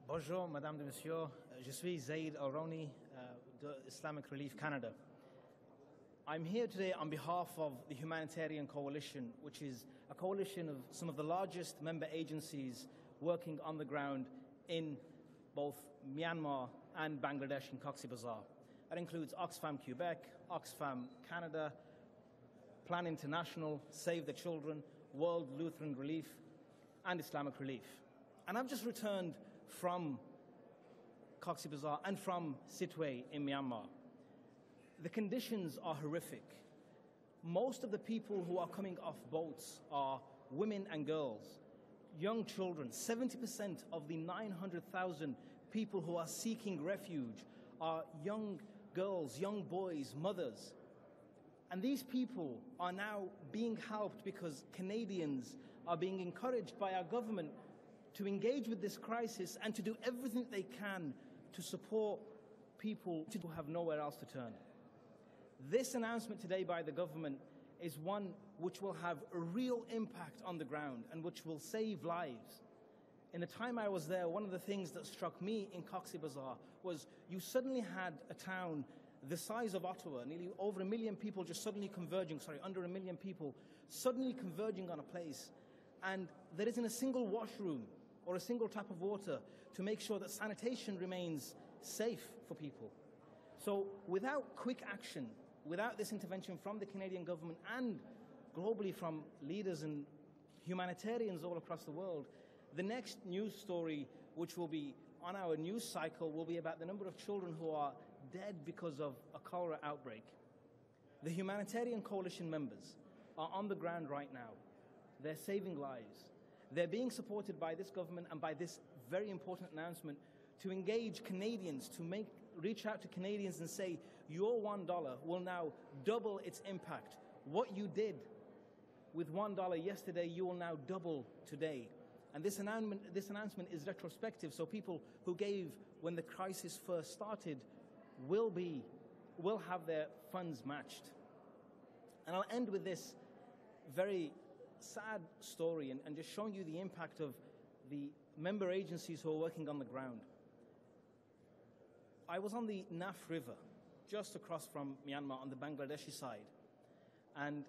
Bonjour, Madame de Monsieur. Je suis Zaid Al-Roni de Islamic Relief Canada. I'm here today on behalf of the Humanitarian Coalition, which is a coalition of some of the largest member agencies working on the ground in both Myanmar and Bangladesh in Cox's Bazar. That includes Oxfam Quebec, Oxfam Canada, Plan International, Save the Children, World Lutheran Relief, and Islamic Relief. And I've just returned from Cox's Bazar and from Sittwe in Myanmar. The conditions are horrific. Most of the people who are coming off boats are women and girls, young children. 70% of the 900,000 people who are seeking refuge are young girls, young boys, mothers. And these people are now being helped because Canadians are being encouraged by our government to engage with this crisis and to do everything they can to support people who have nowhere else to turn. This announcement today by the government is one which will have a real impact on the ground and which will save lives. In the time I was there, one of the things that struck me in Cox's Bazar was you suddenly had a town the size of Ottawa, nearly over 1 million people just suddenly converging, under 1 million people, suddenly converging on a place. And there isn't a single washroom or a single tap of water to make sure that sanitation remains safe for people. So without quick action, without this intervention from the Canadian government and globally from leaders and humanitarians all across the world, the next news story, which will be on our news cycle, will be about the number of children who are dead because of a cholera outbreak. The Humanitarian Coalition members are on the ground right now. They're saving lives. They're being supported by this government and by this very important announcement to engage Canadians, to reach out to Canadians and say, your $1 will now double its impact. What you did with $1 yesterday, you will now double today. And this announcement is retrospective, so people who gave when the crisis first started will have their funds matched. And I'll end with this very sad story and just showing you the impact of the member agencies who are working on the ground. I was on the Naf River, just across from Myanmar on the Bangladeshi side, and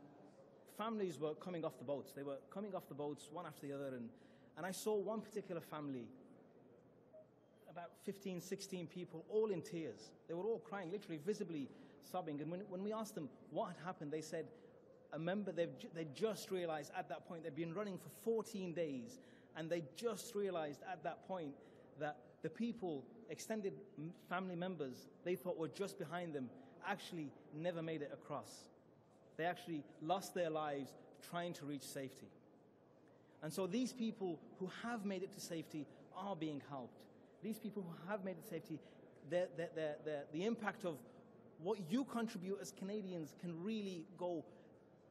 families were coming off the boats. They were coming off the boats one after the other, and I saw one particular family, about 15, 16 people, all in tears. They were all crying, literally, visibly sobbing. And when we asked them what had happened, they said they just realized at that point they'd been running for 14 days, and they just realized at that point that the people, extended family members, they thought were just behind them, actually never made it across. They actually lost their lives trying to reach safety. And so these people who have made it to safety are being helped. These people who have made it to safety, the impact of what you contribute as Canadians can really go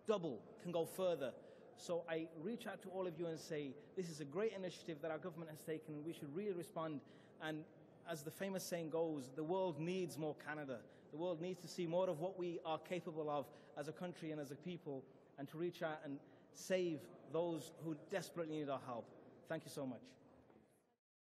double, can go further. So I reach out to all of you and say, this is a great initiative that our government has taken. We should really respond. And as the famous saying goes, the world needs more Canada. The world needs to see more of what we are capable of as a country and as a people, and to reach out and save those who desperately need our help. Thank you so much.